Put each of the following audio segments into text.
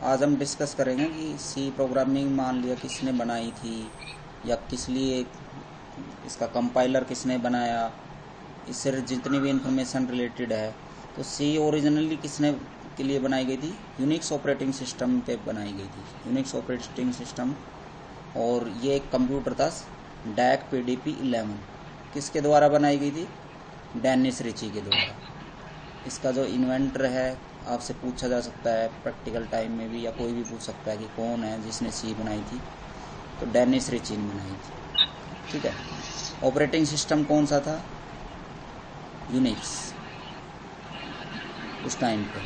आज हम डिस्कस करेंगे कि सी प्रोग्रामिंग मान लिया किसने बनाई थी या किस लिए इसका कंपाइलर किसने बनाया, इससे जितनी भी इंफॉर्मेशन रिलेटेड है। तो सी ओरिजिनली किसने के लिए बनाई गई थी? यूनिक्स ऑपरेटिंग सिस्टम पे बनाई गई थी, यूनिक्स ऑपरेटिंग सिस्टम। और ये एक कंप्यूटर था डैक PDP-11, किसके द्वारा बनाई गई थी? डेनिस रिची के द्वारा। इसका जो इन्वेंटर है आपसे पूछा जा सकता है प्रैक्टिकल टाइम में भी, या कोई भी पूछ सकता है कि कौन है जिसने सी बनाई थी। तो डेनिस रिची ने बनाई थी, ठीक है। ऑपरेटिंग सिस्टम कौन सा था? यूनिक्स उस टाइम पे।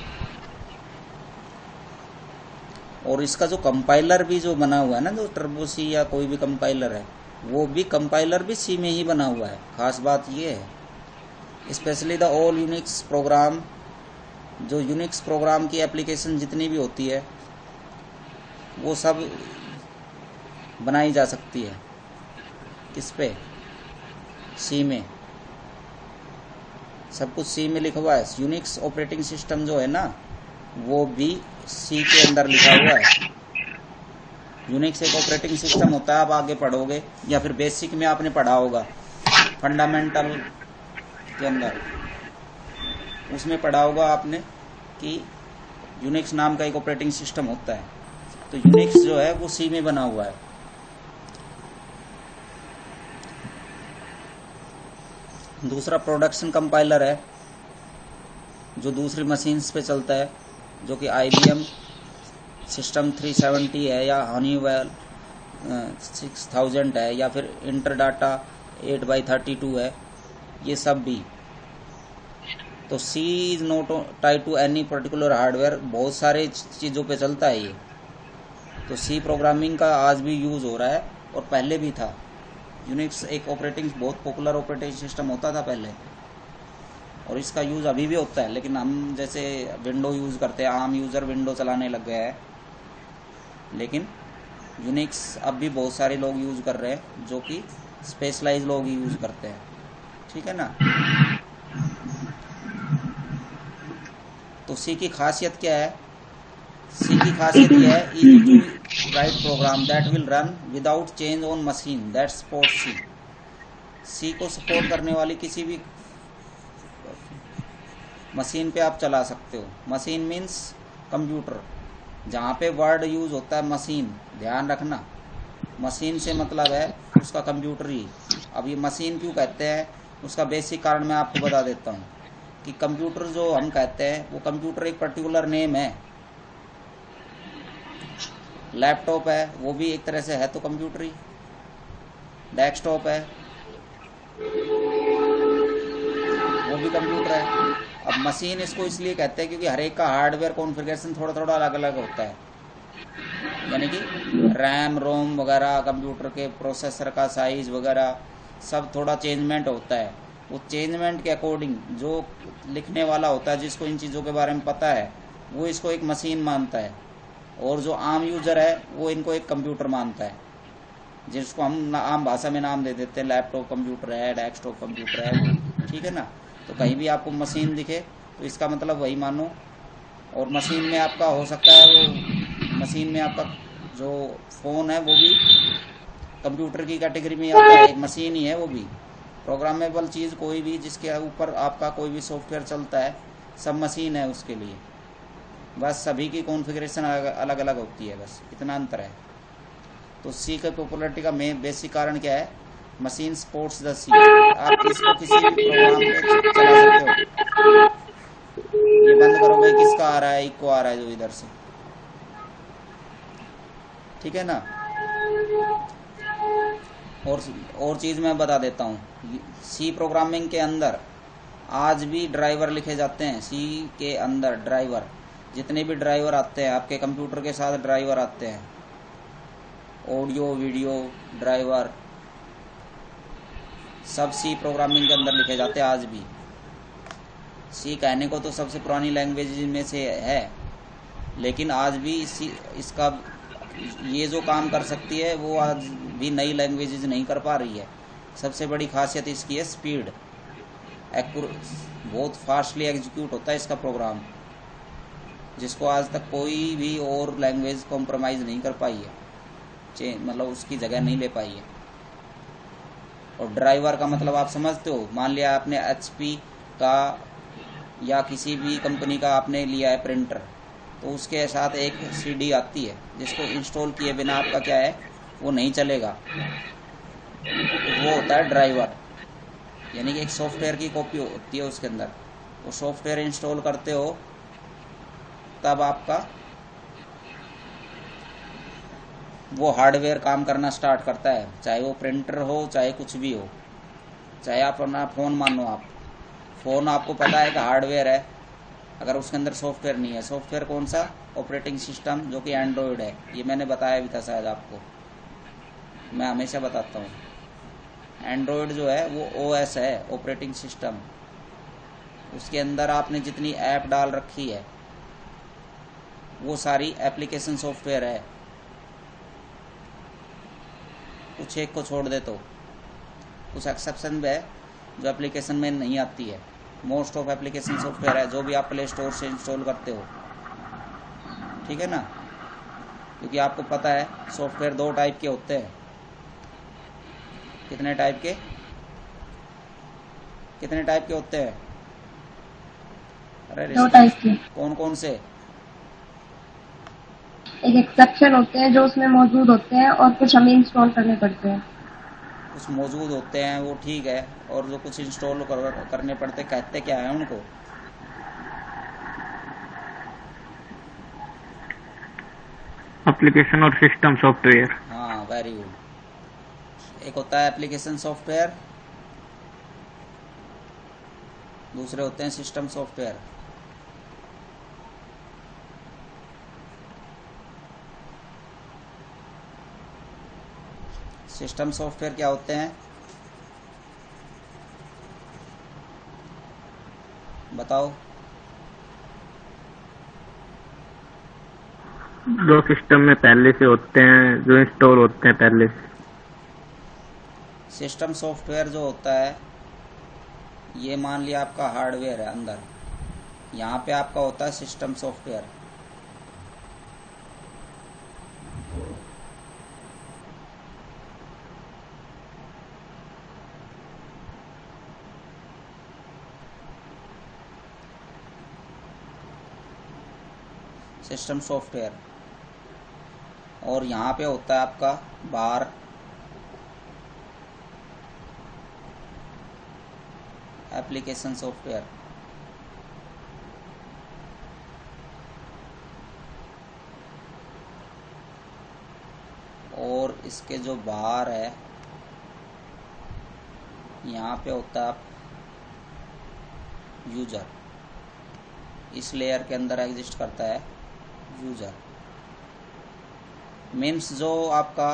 और इसका जो कंपाइलर भी जो बना हुआ है ना, जो टर्बो सी या कोई भी कंपाइलर है, वो भी कंपाइलर भी सी में ही बना हुआ है। खास बात ये है, specially the all Unix program, जो यूनिक्स प्रोग्राम की एप्लीकेशन जितनी भी होती है वो सब बनाई जा सकती है किस पे? सी में। सब कुछ सी में लिखा हुआ है। यूनिक्स ऑपरेटिंग सिस्टम जो है ना, वो भी सी के अंदर लिखा हुआ है। यूनिक्स एक ऑपरेटिंग सिस्टम होता है, आप आगे पढ़ोगे या फिर बेसिक में आपने पढ़ा होगा, फंडामेंटल के अंदर उसमें पढ़ा होगा आपने कि यूनिक्स नाम का एक ऑपरेटिंग सिस्टम होता है। तो यूनिक्स जो है वो सी में बना हुआ है। दूसरा प्रोडक्शन कंपाइलर है जो दूसरी मशीन्स पे चलता है, जो कि IBM सिस्टम 370 है या हनीवेल 6000 है या फिर इंटरडाटा 8x32 है, ये सब भी। तो C is not tied to any particular hardware, बहुत सारे चीज़ों पे चलता है ये। तो सी प्रोग्रामिंग का आज भी यूज़ हो रहा है और पहले भी था। यूनिक्स एक ऑपरेटिंग बहुत पॉपुलर ऑपरेटिंग सिस्टम होता था पहले, और इसका यूज़ अभी भी होता है। लेकिन हम जैसे विंडो यूज़ करते हैं, आम यूज़र विंडो चलाने लग गए हैं, लेकिन यूनिक्स अब भी बहुत सारे लोग यूज़ कर रहे हैं, जो कि स्पेशलाइज लोग ही यूज़ करते हैं, ठीक है ना। तो सी की खासियत क्या है? सी की खासियत यह है, easy to write program that will run without change on machine that support C. C को सपोर्ट करने वाली किसी भी मशीन पे आप चला सकते हो। Machine means computer. जहाँ पे वर्ड यूज होता है मशीन, ध्यान रखना, मशीन से मतलब है उसका कंप्यूटर ही। अब ये मशीन क्यों कहते हैं, उसका बेसिक कारण मैं आपको बता देता हूँ कि कंप्यूटर जो हम कहते हैं वो कंप्यूटर एक पर्टिकुलर नेम है। लैपटॉप है वो भी एक तरह से है तो कंप्यूटर ही। डेस्कटॉप है वो भी कंप्यूटर है। अब मशीन इसको इसलिए कहते हैं क्योंकि हर एक का हार्डवेयर कॉन्फ़िगरेशन थोड़ा थोड़ा अलग अलग होता है, यानी कि रैम रोम वगैरह, कंप्यूटर के प्रोसेसर का साइज वगैरह सब थोड़ा चेंजमेंट होता है। वो चेंजमेंट के अकॉर्डिंग जो लिखने वाला होता है, जिसको इन चीज़ों के बारे में पता है, वो इसको एक मशीन मानता है, और जो आम यूजर है वो इनको एक कंप्यूटर मानता है, जिसको हम आम भाषा में नाम दे देते हैं, लैपटॉप कंप्यूटर है, डेस्कटॉप कंप्यूटर है वो, ठीक है ना। तो कहीं भी आपको मशीन दिखे तो इसका मतलब वही मानो। और मशीन में आपका हो सकता है वो मशीन में आपका जो फ़ोन है वो भी कंप्यूटर की कैटेगरी में आता है, एक मशीन ही है वो भी। प्रोग्रामेबल चीज़ कोई भी जिसके ऊपर आपका कोई भी सॉफ्टवेयर चलता है, सब मशीन है उसके लिए। बस सभी की कॉन्फ़िगरेशन अलग अलग होती है, बस इतना अंतर है। तो सी के पॉपुलरिटी का मेन बेसिक कारण क्या है? मशीन सपोर्ट्स द सी। आप इसको किसी भी प्रोग्राम पे चला सकते हो। ये बंद करो भाई, किसका आ रहा है? इको आ रहा है जो इधर से, ठीक है ना। और चीज़ मैं बता देता हूँ, सी प्रोग्रामिंग के अंदर आज भी ड्राइवर लिखे जाते हैं। सी के अंदर ड्राइवर, जितने भी ड्राइवर आते हैं आपके कंप्यूटर के साथ, ड्राइवर आते हैं, ऑडियो वीडियो ड्राइवर, सब सी प्रोग्रामिंग के अंदर लिखे जाते हैं आज भी। सी कहने को तो सबसे पुरानी लैंग्वेज में से है, लेकिन आज भी इसका ये जो काम कर सकती है वो आज भी नई लैंग्वेजेज नहीं कर पा रही है। सबसे बड़ी खासियत इसकी है स्पीड, बहुत फास्टली एग्जीक्यूट होता है इसका प्रोग्राम। जिसको आज तक कोई भी और लैंग्वेज कॉम्प्रोमाइज नहीं कर पाई है, मतलब उसकी जगह नहीं ले पाई है। और ड्राइवर का मतलब आप समझते हो, मान लिया आपने HP का या किसी भी कंपनी का आपने लिया है प्रिंटर, तो उसके साथ एक CD आती है जिसको इंस्टॉल किए बिना आपका क्या है वो नहीं चलेगा, वो होता है ड्राइवर। यानी कि एक सॉफ्टवेयर की कॉपी होती है उसके अंदर। वो सॉफ्टवेयर इंस्टॉल करते हो तब आपका वो हार्डवेयर काम करना स्टार्ट करता है, चाहे वो प्रिंटर हो चाहे कुछ भी हो। चाहे आप अपना फ़ोन मानो, आप फ़ोन आपको पता है कि हार्डवेयर है, अगर उसके अंदर सॉफ्टवेयर नहीं है। सॉफ्टवेयर कौन सा? ऑपरेटिंग सिस्टम, जो कि एंड्रॉयड है। ये मैंने बताया भी था शायद आपको, मैं हमेशा बताता हूँ। एंड्रॉयड जो है वो OS है, ऑपरेटिंग सिस्टम। उसके अंदर आपने जितनी ऐप डाल रखी है वो सारी एप्लीकेशन सॉफ्टवेयर है। कुछ एक को छोड़ दे तो कुछ एक्सेप्शन भी है जो एप्लीकेशन में नहीं आती है। मोस्ट ऑफ एप्लीकेशन सॉफ्टवेयर है जो भी आप प्ले स्टोर से इंस्टॉल करते हो, ठीक है ना। क्योंकि आपको पता है सॉफ्टवेयर 2 टाइप के होते हैं। कितने टाइप के? कितने टाइप के होते हैं? अरे 2 टाइप के। कौन कौन से? एक एक्सेप्शन होते हैं जो उसमें मौजूद होते हैं, और कुछ हमें इंस्टॉल करने पड़ते हैं। कुछ मौजूद होते हैं वो ठीक है, और जो कुछ इंस्टॉल करने पड़ते कहते क्या है उनको? एप्लीकेशन और सिस्टम सॉफ्टवेयर। हाँ, वेरी गुड। एक होता है एप्लीकेशन सॉफ्टवेयर, दूसरे होते हैं सिस्टम सॉफ्टवेयर। सिस्टम सॉफ्टवेयर क्या होते हैं बताओ? जो सिस्टम में पहले से होते हैं, जो इंस्टॉल होते हैं पहले से। सिस्टम सॉफ्टवेयर जो होता है, ये मान लिया आपका हार्डवेयर है अंदर, यहाँ पे आपका होता है सिस्टम सॉफ्टवेयर। सिस्टम सॉफ्टवेयर, और यहाँ पे होता है आपका बार एप्लीकेशन सॉफ्टवेयर। और इसके जो बार है यहाँ पे होता है यूजर। इस लेयर के अंदर एग्जिस्ट करता है यूजर। मीन्स जो आपका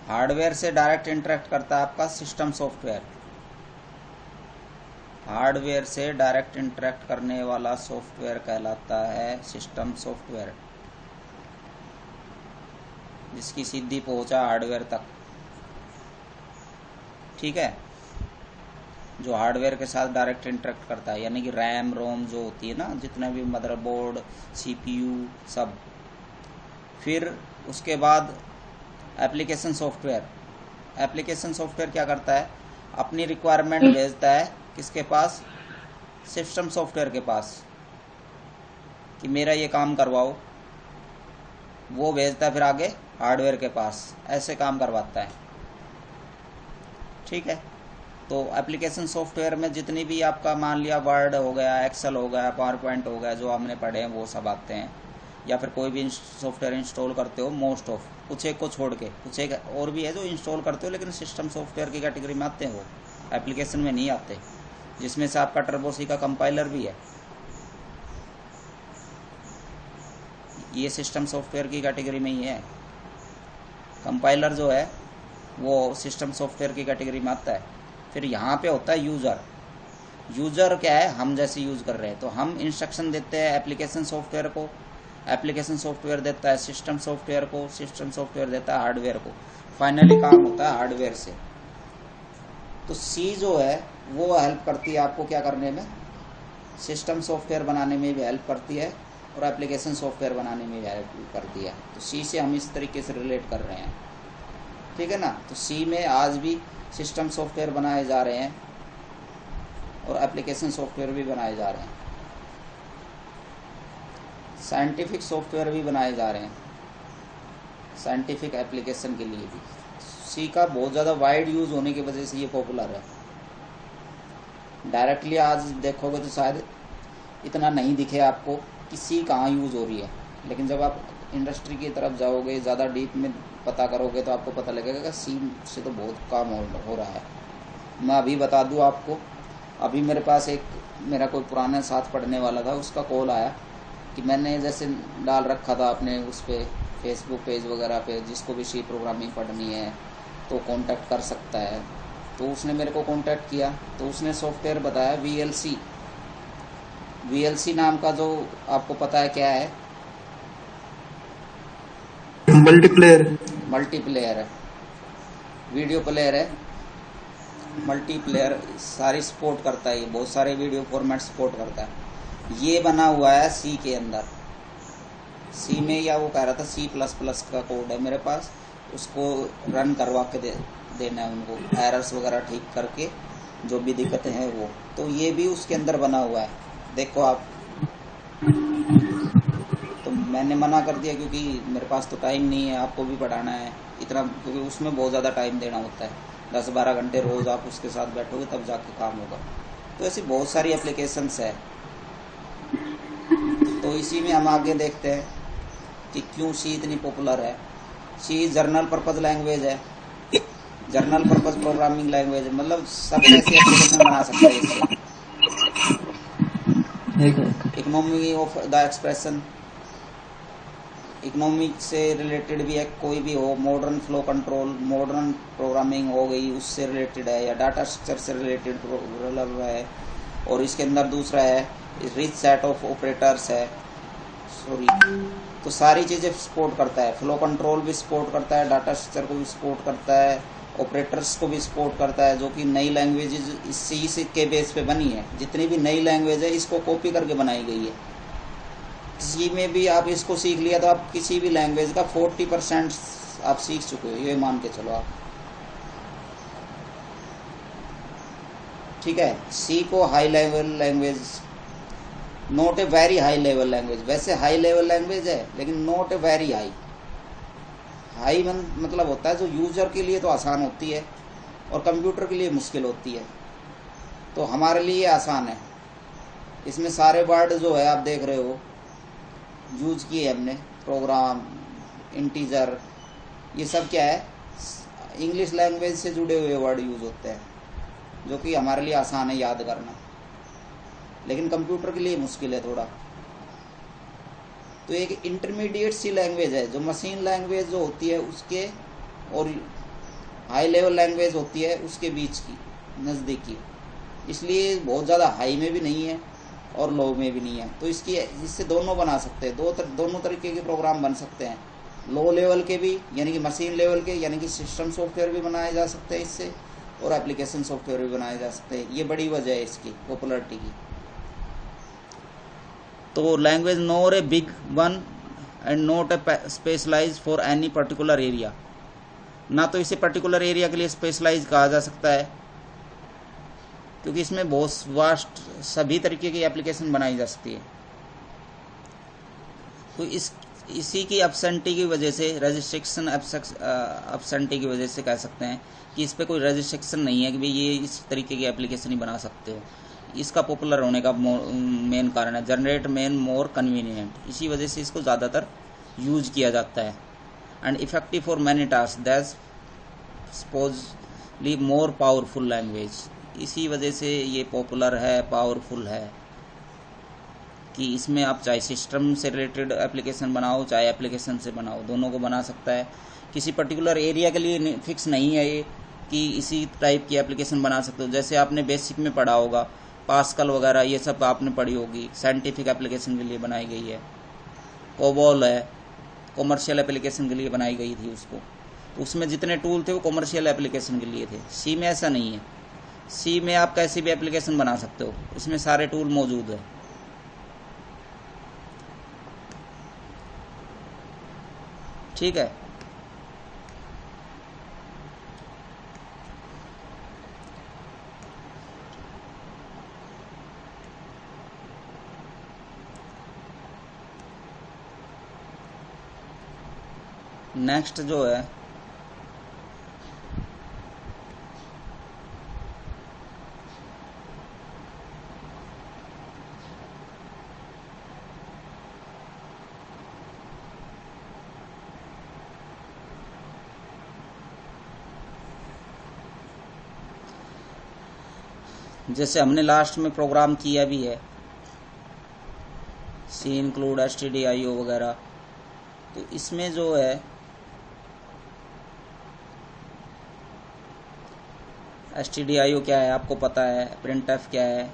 हार्डवेयर से डायरेक्ट इंटरेक्ट करता है आपका सिस्टम सॉफ्टवेयर। हार्डवेयर से डायरेक्ट इंटरेक्ट करने वाला सॉफ्टवेयर कहलाता है सिस्टम सॉफ्टवेयर, जिसकी सीधी पहुंच है हार्डवेयर तक, ठीक है। जो हार्डवेयर के साथ डायरेक्ट इंटरेक्ट करता है, यानी कि रैम रोम जो होती है ना, जितने भी मदरबोर्ड CPU सब। फिर उसके बाद एप्लीकेशन सॉफ्टवेयर। एप्लीकेशन सॉफ्टवेयर क्या करता है? अपनी रिक्वायरमेंट भेजता है किसके पास? सिस्टम सॉफ्टवेयर के पास, कि मेरा ये काम करवाओ। वो भेजता है फिर आगे हार्डवेयर के पास, ऐसे काम करवाता है, ठीक है। तो एप्लीकेशन सॉफ्टवेयर में जितनी भी आपका मान लिया वर्ड हो गया, एक्सेल हो गया, पावर पॉइंट हो गया, जो हमने पढ़े हैं वो सब आते हैं। या फिर कोई भी सॉफ्टवेयर इंस्टॉल करते हो, मोस्ट ऑफ, कुछ एक को छोड़ के, कुछ एक और भी है जो इंस्टॉल करते हो, लेकिन सिस्टम सॉफ्टवेयर की कैटेगरी में आते हैं, वो एप्लीकेशन में नहीं आते। जिसमें से आपका टर्बोसी का कंपाइलर भी है, ये सिस्टम सॉफ्टवेयर की कैटेगरी में ही है। कंपाइलर जो है वो सिस्टम सॉफ्टवेयर की कैटेगरी में आता है। फिर यहाँ पे होता है यूज़र। यूज़र क्या है? हम जैसे यूज़ कर रहे हैं, तो हम इंस्ट्रक्शन देते हैं एप्लीकेशन सॉफ्टवेयर को, एप्लीकेशन सॉफ्टवेयर देता है सिस्टम सॉफ्टवेयर को, सिस्टम सॉफ्टवेयर देता है हार्डवेयर को। फाइनली काम होता है हार्डवेयर से। तो C जो है वो हेल्प करती है आपको क्या करने में, सिस्टम सॉफ्टवेयर बनाने में भी हेल्प करती है और एप्लीकेशन सॉफ्टवेयर बनाने में भी हेल्प करती है। तो सी से हम इस तरीके से रिलेट कर रहे हैं, ठीक है ना। तो सी में आज भी सिस्टम सॉफ्टवेयर बनाए जा रहे हैं और एप्लीकेशन सॉफ्टवेयर भी बनाए जा रहे हैं, साइंटिफिक सॉफ्टवेयर भी बनाए जा रहे हैं, साइंटिफिक एप्लीकेशन के लिए भी। सी का बहुत ज़्यादा वाइड यूज़ होने की वजह से ये पॉपुलर है। डायरेक्टली आज देखोगे तो शायद इतना नहीं दिखे आपको कि सी कहाँ यूज़ हो रही है, लेकिन जब आप इंडस्ट्री की तरफ जाओगे, ज़्यादा डीप में पता करोगे तो आपको पता लगेगा कि सी से तो बहुत काम हो रहा है। मैं अभी बता दूँ आपको, अभी मेरे पास एक मेरा कोई पुराने साथ पढ़ने वाला था, उसका कॉल आया कि मैंने जैसे डाल रखा था अपने उस पर फेसबुक पेज वगैरह पे, जिसको भी सी प्रोग्रामिंग पढ़नी है तो कांटेक्ट कर सकता है। तो उसने मेरे को कांटेक्ट किया, तो उसने सॉफ्टवेयर बताया VLC। VLC नाम का जो आपको पता है क्या है, मल्टीप्लेयर है, वीडियो प्लेयर है, मल्टीप्लेयर सारी सपोर्ट करता है, ये बहुत सारे वीडियो फॉर्मेट सपोर्ट करता है। ये बना हुआ है सी के अंदर, सी में, या वो कह रहा था C++ का कोड है मेरे पास, उसको रन करवा के देना है उनको, एरर्स वगैरह ठीक करके जो भी दिक्कतें हैं वो। तो ये भी उसके अंदर बना हुआ है, देखो आप। तो मैंने मना कर दिया क्योंकि मेरे पास तो टाइम नहीं है, आपको भी पढ़ाना है इतना, क्योंकि उसमें बहुत ज़्यादा टाइम देना होता है, 10-12 घंटे रोज़ आप उसके साथ बैठोगे तब जाके काम होगा। तो ऐसी बहुत सारी एप्लीकेशंस है। तो इसी में हम आगे देखते हैं कि क्यों सी इतनी पॉपुलर है। सी जर्नल पर्पज लैंग्वेज है, जर्नल पर्पज प्रोग्रामिंग लैंग्वेज है, मतलब सब ऐसी एप्लीकेशन बना सकते हैं इससे। Economy of the expression, economic से रिलेटेड भी है, कोई भी हो, modern flow control, modern programming हो गई उससे रिलेटेड है, या डाटा स्ट्रक्चर से रिलेटेड है। और इसके अंदर दूसरा है रिच सेट ऑफ ऑपरेटर्स है, तो सारी चीज़ें सपोर्ट करता है। फ्लो कंट्रोल भी सपोर्ट करता है, डाटा स्ट्रक्चर को भी सपोर्ट करता है, ऑपरेटर्स को भी सपोर्ट करता है, जो कि नई लैंग्वेजेज इसी के बेस पे बनी है। जितनी भी नई लैंग्वेज है इसको कॉपी करके बनाई गई है। किसी में भी आप इसको सीख लिया तो आप किसी भी लैंग्वेज का 40% आप सीख चुके हो, ये मान के चलो आप, ठीक है। सी को high level language, not a very high level language, वैसे हाई लेवल लैंग्वेज है लेकिन not a very high. High मतलब होता है जो यूजर के लिए तो आसान होती है और कंप्यूटर के लिए मुश्किल होती है। तो हमारे लिए आसान है, इसमें सारे वर्ड जो है आप देख रहे हो यूज किए हमने, प्रोग्राम, इंटीजर, ये सब क्या है, इंग्लिश लैंग्वेज से जुड़े हुए वर्ड यूज होते हैं, जो कि हमारे लिए आसान है याद करना, लेकिन कंप्यूटर के लिए मुश्किल है थोड़ा। तो एक इंटरमीडिएट सी लैंग्वेज है, जो मशीन लैंग्वेज जो होती है उसके और हाई लेवल लैंग्वेज होती है उसके बीच की, नज़दीकी, इसलिए बहुत ज़्यादा हाई में भी नहीं है और लो में भी नहीं है। तो इससे दोनों बना सकते हैं, दोनों तरीके के प्रोग्राम बन सकते हैं। लो लेवल के भी, यानी कि मशीन लेवल के, यानी कि सिस्टम सॉफ्टवेयर भी बनाए जा सकते हैं इससे, और एप्लीकेशन सॉफ्टवेयर भी बनाए जा सकते हैं। ये बड़ी वजह है इसकी पॉपुलरिटी की। तो language not a big one and not a specialise for any particular area, ना तो इसे पर्टिकुलर एरिया के लिए स्पेशलाइज कहा जा सकता है, क्योंकि इसमें बहुत वास्ट सभी तरीके की एप्लीकेशन बनाई जा सकती है। तो इसी की एब्सेंटी की वजह से, रजिस्ट्रेक्शन एब्सेंटी की वजह से कह सकते हैं कि इस पर कोई रजिस्ट्रेक्शन नहीं है कि भाई ये इस तरीके की एप्लीकेशन ही बना सकते हो। इसका पॉपुलर होने का मेन कारण है जनरेट मेन मोर कन्वीनियंट, इसी वजह से इसको ज़्यादातर यूज किया जाता है। And effective for many task, that's supposedly more powerful language, इसी वजह से ये पॉपुलर है, पावरफुल है, कि इसमें आप चाहे सिस्टम से रिलेटेड एप्लीकेशन बनाओ चाहे एप्लीकेशन से बनाओ, दोनों को बना सकता है। किसी पर्टिकुलर एरिया के लिए फिक्स नहीं है ये कि इसी टाइप की एप्लीकेशन बना सकते हो। जैसे आपने बेसिक में पढ़ा होगा, पास्कल वगैरह ये सब आपने पढ़ी होगी, साइंटिफिक एप्लीकेशन के लिए बनाई गई है। कोबॉल है, कॉमर्शियल एप्लीकेशन के लिए बनाई गई थी उसको, तो उसमें जितने टूल थे वो कॉमर्शियल एप्लीकेशन के लिए थे। सी में ऐसा नहीं है, सी में आप कैसी भी एप्लीकेशन बना सकते हो, इसमें सारे टूल मौजूद है। ठीक है, नेक्स्ट जो है जैसे हमने लास्ट में प्रोग्राम किया भी है, सी इंक्लूड stdio वगैरह, तो इसमें जो है stdio क्या है आपको पता है, printf क्या है,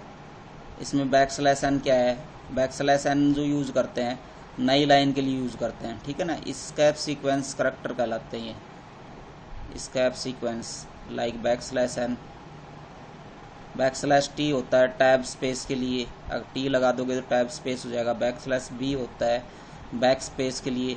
इसमें \n क्या है। \n जो यूज़ करते हैं नई लाइन के लिए यूज़ करते हैं, ठीक है ना। स्कैप सीक्वेंस करैक्टर कहलाते हैं ये, स्कैप सीक्वेंस लाइक \n। \t होता है टैब स्पेस के लिए, अगर टी लगा दोगे तो टैब स्पेस हो जाएगा। \b होता है बैक स्पेस के लिए।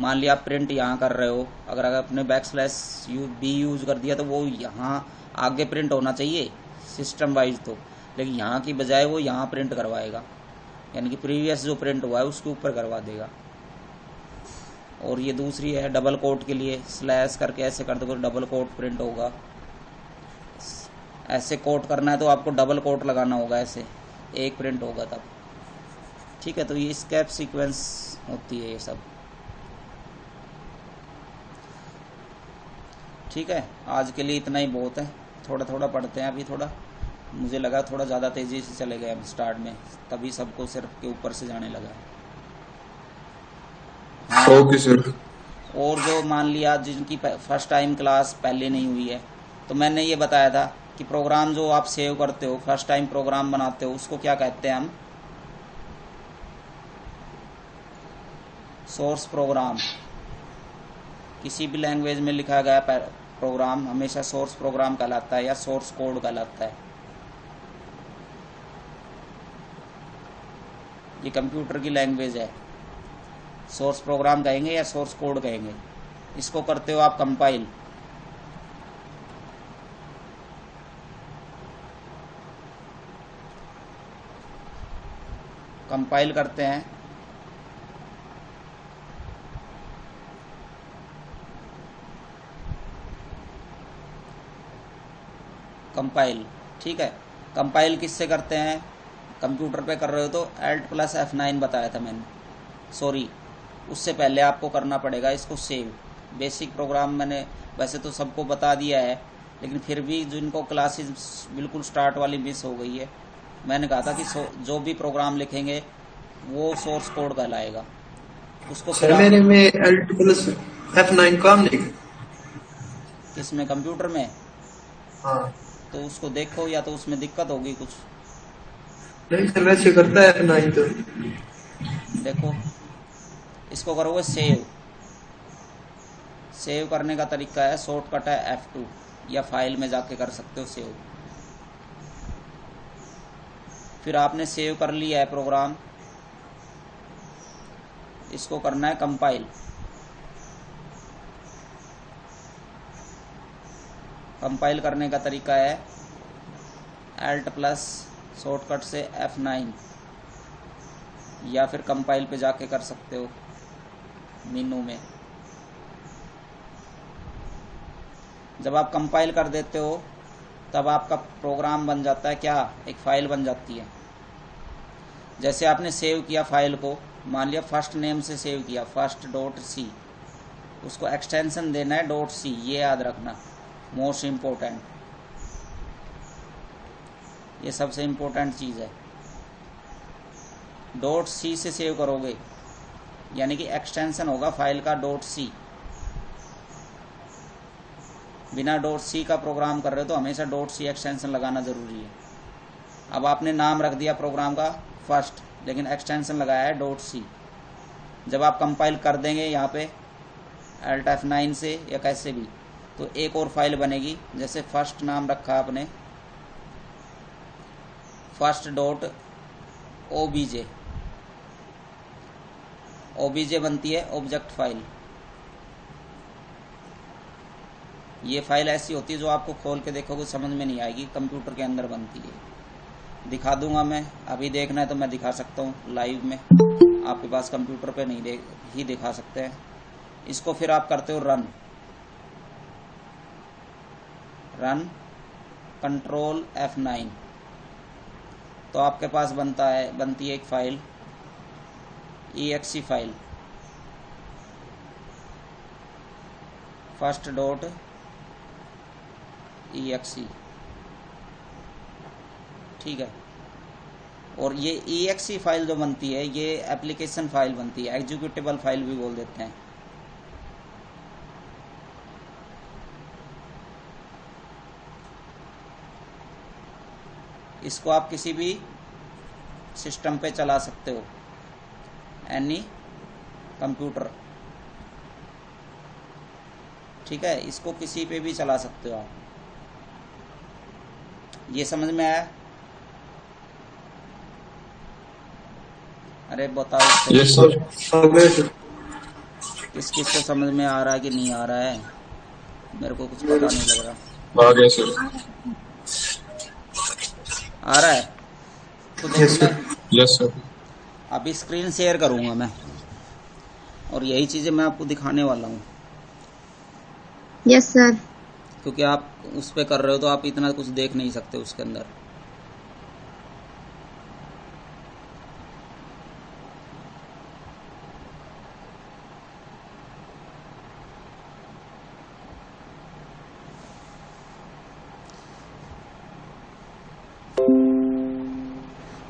मान लिया आप प्रिंट यहाँ कर रहे हो, अगर आपने \b यूज़ कर दिया तो वो यहाँ आगे प्रिंट होना चाहिए सिस्टम वाइज तो, लेकिन यहाँ की बजाय वो यहाँ प्रिंट करवाएगा, यानी कि प्रीवियस जो प्रिंट हुआ है उसके ऊपर करवा देगा। और ये दूसरी है डबल कोट के लिए, स्लैश करके ऐसे कर दोगे डबल कोट प्रिंट होगा। ऐसे कोट करना है तो आपको डबल कोट लगाना होगा, ऐसे एक प्रिंट होगा तब। ठीक है, तो ये स्कैप सीक्वेंस होती है ये सब। ठीक है, आज के लिए इतना ही बहुत है। थोड़ा थोड़ा पढ़ते हैं अभी, थोड़ा मुझे लगा थोड़ा ज़्यादा तेज़ी से चले गए हम स्टार्ट में, तभी सबको सिर्फ के ऊपर से जाने लगा। हाँ, ओके सर। और जो मान लिया जिनकी फर्स्ट टाइम क्लास पहले नहीं हुई है, तो मैंने ये बताया था कि प्रोग्राम जो आप सेव करते हो, फर्स्ट टाइम प्रोग्राम बनाते हो, उसको क्या कहते हैं हम, सोर्स प्रोग्राम। किसी भी लैंग्वेज में लिखा गया प्रोग्राम हमेशा सोर्स प्रोग्राम कहलाता है या सोर्स कोड कहलाता है। ये कंप्यूटर की लैंग्वेज है, सोर्स प्रोग्राम कहेंगे या सोर्स कोड कहेंगे। इसको करते हो आप कंपाइल। कंपाइल करते हैं, कंपाइल। ठीक है, कंपाइल किससे करते हैं, कंप्यूटर पे कर रहे हो तो Alt+F9 बताया था मैंने, सॉरी उससे पहले आपको करना पड़ेगा इसको सेव। बेसिक प्रोग्राम मैंने वैसे तो सबको बता दिया है, लेकिन फिर भी जिनको क्लासेस बिल्कुल स्टार्ट वाली मिस हो गई है, मैंने कहा था कि जो भी प्रोग्राम लिखेंगे वो सोर्स कोड कहलाएगा। उसको सर मेरे में Alt+F9 काम नहीं। किसमें, कंप्यूटर में? हाँ, तो उसको देखो, या तो उसमें दिक्कत होगी कुछ। नहीं सर वैसे करता है F9 तो। देखो, इसको करोगे सेव। सेव करने का तरीका है, शॉर्टकट है F2, या फाइल में जाके कर सकते हो सेव। फिर आपने सेव कर लिया है प्रोग्राम, इसको करना है कंपाइल। कंपाइल करने का तरीका है Alt+ शॉर्टकट से F9, या फिर कंपाइल पे जाके कर सकते हो मेनू में। जब आप कंपाइल कर देते हो तब आपका प्रोग्राम बन जाता है क्या, एक फाइल बन जाती है। जैसे आपने सेव किया फाइल को, मान लिया फर्स्ट नेम से सेव किया, first.c, उसको एक्सटेंशन देना है .c, ये याद रखना, मोस्ट इम्पोर्टेंट, ये सबसे इम्पोर्टेंट चीज़ है। .c से सेव करोगे, यानी कि एक्सटेंशन होगा फाइल का .c। बिना .c का प्रोग्राम कर रहे हो तो हमेशा .c एक्सटेंशन लगाना ज़रूरी है। अब आपने नाम रख दिया प्रोग्राम का फर्स्ट, लेकिन एक्सटेंशन लगाया है .c। जब आप कंपाइल कर देंगे यहाँ पे Alt+F9 से या कैसे भी, तो एक और फाइल बनेगी। जैसे फर्स्ट नाम रखा आपने फर्स्ट डॉट ओबीजे, ओबीजे बनती है ऑब्जेक्ट फाइल। ये फाइल ऐसी होती है जो आपको खोल के देखोगे समझ में नहीं आएगी, कंप्यूटर के अंदर बनती है। दिखा दूंगा मैं, अभी देखना है तो मैं दिखा सकता हूँ लाइव में, आपके पास कंप्यूटर पे नहीं ही दिखा सकते हैं। इसको फिर आप करते हो रन, रन कंट्रोल F9, तो आपके पास बनती है एक file exe file first dot exe, ठीक है। और ये exe फाइल जो बनती है ये एप्लीकेशन फाइल बनती है, एग्जीक्यूटेबल फाइल भी बोल देते हैं। इसको आप किसी भी सिस्टम पे चला सकते हो, एनी कंप्यूटर, ठीक है। इसको किसी पे भी चला सकते हो आप। ये समझ में आया? अरे बताओ यस सर। किस किस को समझ में आ रहा है कि नहीं आ रहा है, मेरे को कुछ पता नहीं लग रहा। आ गया सर। आ रहा है तो देखो यस मैं सर। Yes sir. अभी स्क्रीन शेयर करूंगा मैं, और यही चीजें मैं आपको दिखाने वाला हूँ। Yes sir. क्योंकि आप उस पे कर रहे हो तो आप इतना कुछ देख नहीं सकते उसके अंदर।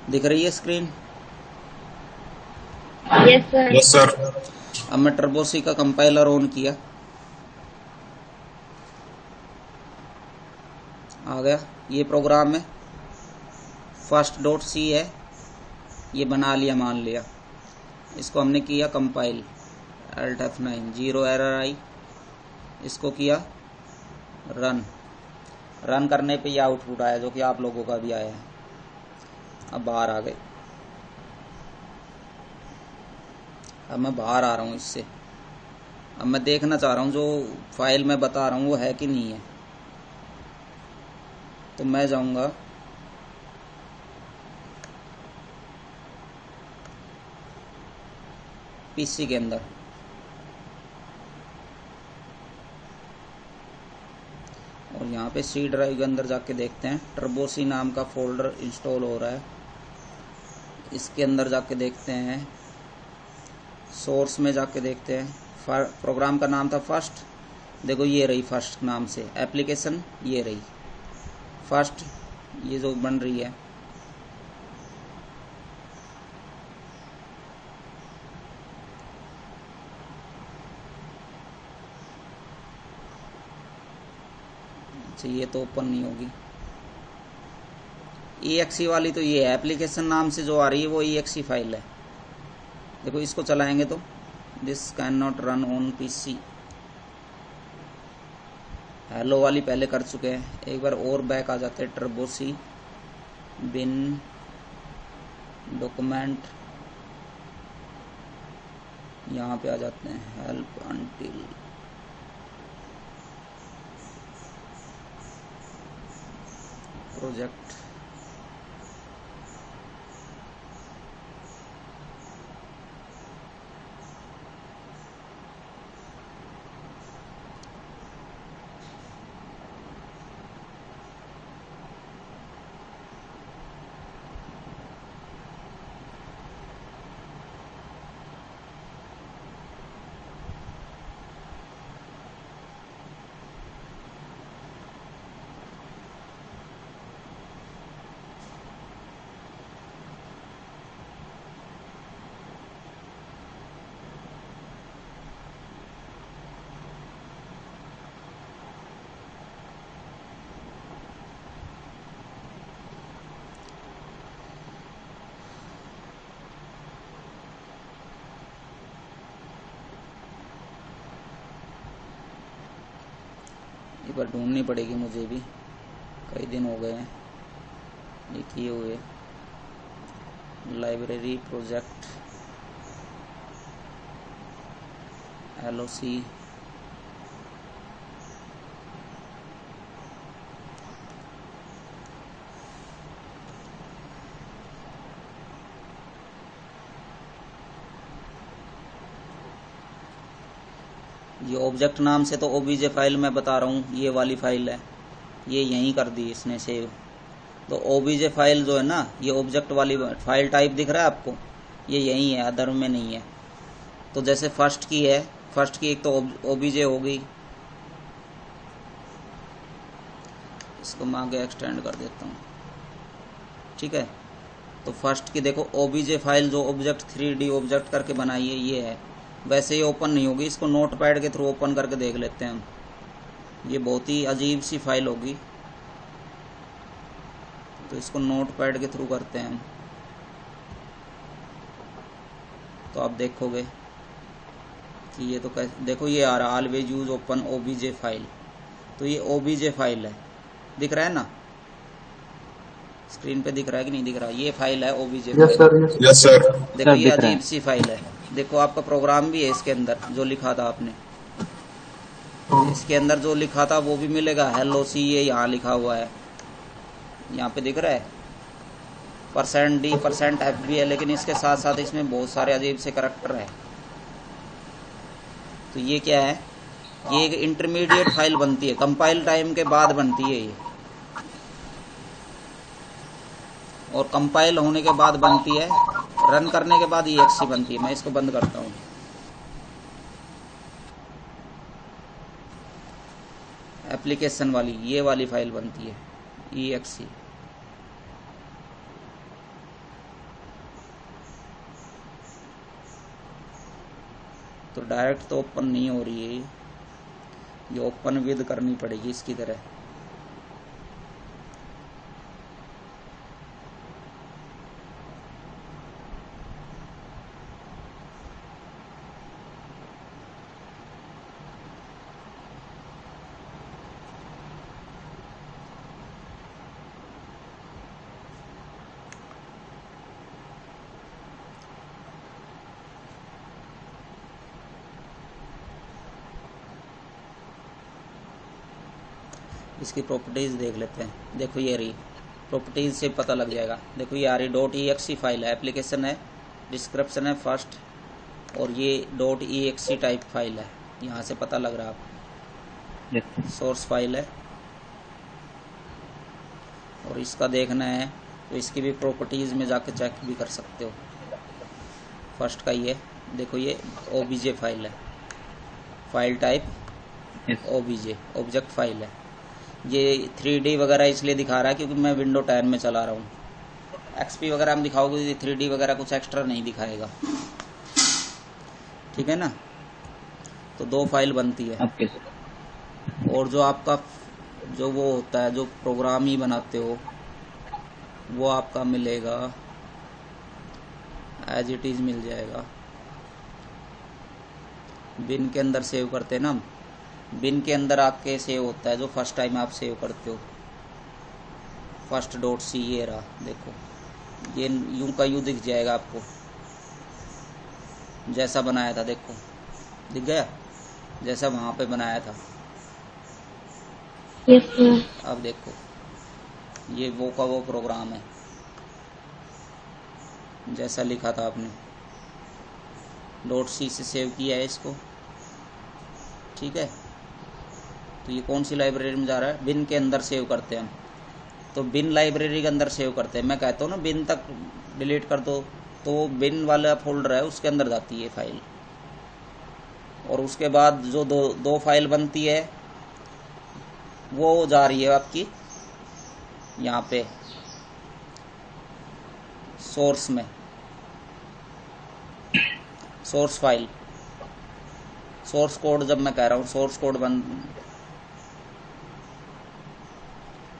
दिख रही है screen? Yes sir. Yes sir. अब मैं टर्बोसी का कंपाइलर ऑन किया, आ गया ये प्रोग्राम है, फर्स्ट डॉट सी है, ये बना लिया मान लिया। इसको हमने किया कंपाइल, Alt F9, 0 एरर आई। इसको किया रन, रन करने पे ये आउटपुट आया जो कि आप लोगों का भी आया है। अब बाहर आ गए, अब मैं बाहर आ रहा हूँ इससे। अब मैं देखना चाह रहा हूँ जो फाइल मैं बता रहा हूँ वो है कि नहीं है। तो मैं जाऊंगा पीसी के अंदर, और यहाँ पे सी ड्राइव के अंदर जाके देखते हैं। टर्बोसी नाम का फोल्डर इंस्टॉल हो रहा है, इसके अंदर जाके देखते हैं। सोर्स में जाके देखते हैं, प्रोग्राम का नाम था फर्स्ट, देखो ये रही फर्स्ट नाम से एप्लीकेशन, ये रही फर्स्ट, ये जो बन रही है। अच्छा ये तो ओपन नहीं होगी। exe वाली तो ये है, एप्लीकेशन नाम से जो आ रही है वो exe फाइल है। देखो इसको चलाएंगे तो this can not run on PC. Hello वाली पहले कर चुके हैं, एक बार और बैक आ जाते हैं। टर्बोसी बिन डॉक्यूमेंट, यहाँ पे आ जाते हैं, हेल्प अंटिल प्रोजेक्ट। एक बार ढूंढनी पड़ेगी मुझे भी, कई दिन हो गए हैं ये किए हुए। लाइब्रेरी प्रोजेक्ट LOC ये ऑब्जेक्ट नाम से तो OBJ फाइल मैं बता रहा हूँ, ये वाली फाइल है, ये यहीं कर दी इसने सेव। तो OBJ फाइल जो है ना, ये ऑब्जेक्ट वाली फाइल टाइप दिख रहा है आपको, ये यहीं है, अदर में नहीं है। तो जैसे फर्स्ट की है, फर्स्ट की एक तो OBJ होगी, इसको मैं आगे एक्सटेंड कर देता हूँ, ठीक है। तो फर्स्ट की देखो OBJ फाइल जो ऑब्जेक्ट 3D ऑब्जेक्ट करके बनाई है, ये है। वैसे ये ओपन नहीं होगी, इसको नोटपैड के थ्रू ओपन करके देख लेते हैं हम। ये बहुत ही अजीब सी फाइल होगी, तो इसको नोटपैड के थ्रू करते हैं हम। तो आप देखोगे कि ये तो देखो ये आ रहा, always use open OBJ file. तो ये OBJ फाइल है, दिख रहा है ना स्क्रीन पे, दिख रहा है कि नहीं दिख रहा? ये फाइल है OBJ फाइल। Yes sir. देखो ये अजीब सी फाइल है, देखो आपका प्रोग्राम भी है इसके अंदर, जो लिखा था आपने इसके अंदर जो लिखा था वो भी मिलेगा। LOC ये यहाँ लिखा हुआ है, यहाँ पे दिख रहा है %D %FB है, लेकिन इसके साथ साथ इसमें बहुत सारे अजीब से करैक्टर है। तो ये क्या है, ये एक इंटरमीडिएट फाइल बनती है, कंपाइल टाइम के बाद बनती है ये, और कंपाइल होने के बाद बनती है, रन करने के बाद EXE बनती है। मैं इसको बंद करता हूँ। एप्लीकेशन वाली ये वाली फाइल बनती है EXE। तो डायरेक्ट तो ओपन नहीं हो रही है, ये ओपन विद करनी पड़ेगी इसकी तरह। इसकी प्रॉपर्टीज देख लेते हैं। देखो ये रही, प्रॉपर्टीज से पता लग जाएगा। देखो ये आ रही .exe फाइल है, एप्लीकेशन है, डिस्क्रिप्शन है फर्स्ट, और ये .exe टाइप फाइल है, यहाँ से पता लग रहा है आप। सोर्स फाइल है, और इसका देखना है तो इसकी भी प्रॉपर्टीज में जाके चेक भी कर सकते हो। फर्स्ट का ये देखो, ये OBJ फाइल है, file type OBJ object file है। ये 3D वगैरह इसलिए दिखा रहा है क्योंकि मैं विंडो 10 में चला रहा हूँ। XP वगैरह हम दिखाओगे तो 3D वगैरह कुछ एक्स्ट्रा नहीं दिखाएगा, ठीक है ना। तो 2 फाइल बनती है। और जो आपका जो वो होता है, जो प्रोग्राम ही बनाते हो, वो आपका मिलेगा एज इट इज मिल जाएगा। बिन के अंदर सेव करते हैं ना हम, बिन के अंदर आपके सेव होता है जो फर्स्ट टाइम आप सेव करते हो, first.c। ये रहा, देखो ये यूं का यूं दिख जाएगा आपको, जैसा बनाया था। देखो दिख गया, जैसा वहां पे बनाया था। अब देखो ये वो का वो प्रोग्राम है, जैसा लिखा था आपने, .c से सेव किया है इसको, ठीक है। तो ये कौन सी लाइब्रेरी में जा रहा है? बिन के अंदर सेव करते हैं हम, तो बिन लाइब्रेरी के अंदर सेव करते हैं। मैं कहता हूँ ना बिन तक डिलीट कर दो, तो वो बिन वाला फोल्डर है उसके अंदर जाती है फाइल। और उसके बाद जो दो फाइल बनती है वो जा रही है आपकी यहाँ पे सोर्स में, सोर्स फाइल, सोर्स कोड। जब मैं कह रहा हूँ सोर्स कोड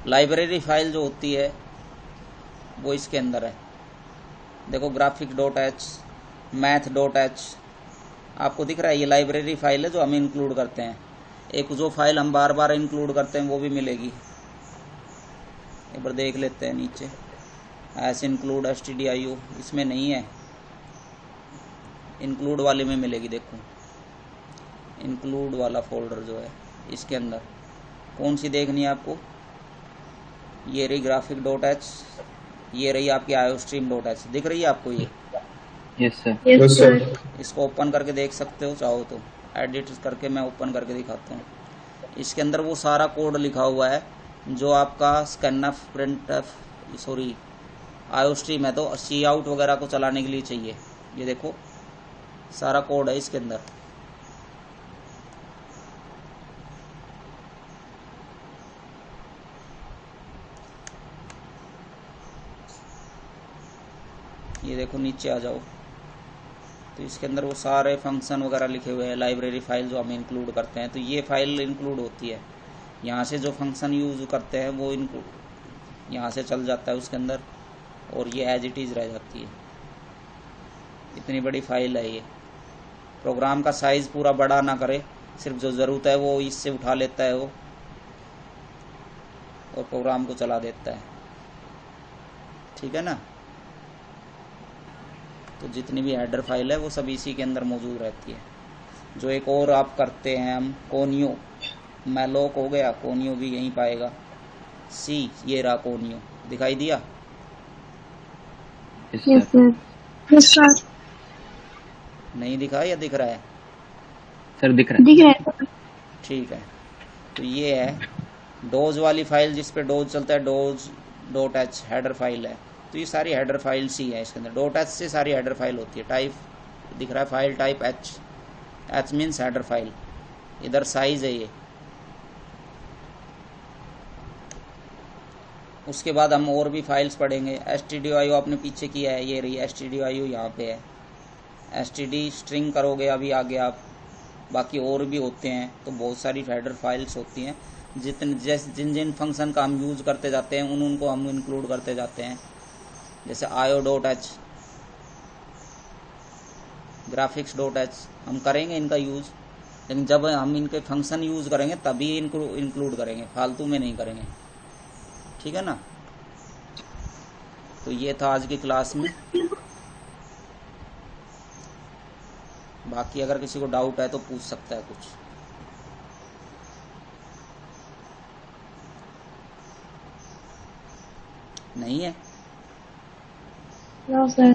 लाइब्रेरी फाइल जो होती है वो इसके अंदर है। देखो graphic.h, math.h आपको दिख रहा है, ये लाइब्रेरी फाइल है जो हम इंक्लूड करते हैं। एक जो फाइल हम बार बार इंक्लूड करते हैं वो भी मिलेगी, एक बार देख लेते हैं नीचे। एस इंक्लूड stdio, इसमें नहीं है, इंक्लूड वाले में मिलेगी। देखो इंक्लूड वाला फोल्डर जो है इसके अंदर कौन सी देखनी है आपको, ये रही ग्राफिक डॉट एच, ये रही आपकी आयोस्ट्रीम डॉट एच, दिख रही है आपको ये? Yes sir. Yes sir. इसको ओपन करके देख सकते हो चाहो तो, एडिट करके मैं ओपन करके दिखाता हूँ। इसके अंदर वो सारा कोड लिखा हुआ है जो आपका स्कैनफ, प्रिंटफ, सॉरी आयोस्ट्रीम है तो सी आउट वगैरह को चलाने के लिए चाहिए। ये देखो सारा कोड है इसके अंदर। ये देखो नीचे आ जाओ तो इसके अंदर वो सारे फंक्शन वगैरह लिखे हुए हैं, लाइब्रेरी फाइल जो हम इंक्लूड करते हैं तो ये फाइल इंक्लूड होती है। यहाँ से जो फंक्शन यूज करते हैं वो इंक्लूड यहाँ से चल जाता है उसके अंदर, और ये एज इट इज़ रह जाती है। इतनी बड़ी फाइल है ये। प्रोग्राम का साइज़ पूरा बड़ा ना करे, सिर्फ जो ज़रूरत है वो इससे उठा लेता है वो और प्रोग्राम को चला देता है। ठीक है ना? तो जितनी भी हेडर फाइल है वो सब इसी के अंदर मौजूद रहती है। जो एक और आप करते हैं हम, कोनियो, मैलोक हो गया, कोनियो भी यहीं पाएगा। सी, ये रहा कोनियो, दिखाई दिया? Yes sir. नहीं दिखा या दिख रहा है? सर दिख रहा है। दिख रहा है। ठीक है, तो ये है डोज वाली फाइल जिस पे डोज चलता है, dose dot H header file है। तो ये सारी हेडर फाइल्स ही है इसके अंदर। डॉट एच से सारी हेडर फाइल होती है। टाइप दिख रहा है, file type H, H means header file. इधर साइज है ये। उसके बाद हम और भी फाइल्स पढ़ेंगे। stdio आपने पीछे किया है, ये रही stdio यहाँ पे है। std स्ट्रिंग करोगे अभी आगे आप, बाकी और भी होते हैं। तो बहुत सारी हेडर फाइल्स होती हैं। जिन जिन फंक्शन का हम यूज़ करते जाते हैं उनको हम इंक्लूड करते जाते हैं। जैसे io.h, graphics.h हम करेंगे इनका यूज़, लेकिन जब हम इनके फंक्शन यूज़ करेंगे तभी इनको इंक्लूड करेंगे, फालतू में नहीं करेंगे। ठीक है ना? तो ये था आज की क्लास में। बाकी अगर किसी को डाउट है तो पूछ सकता है कुछ। नहीं है? No sir.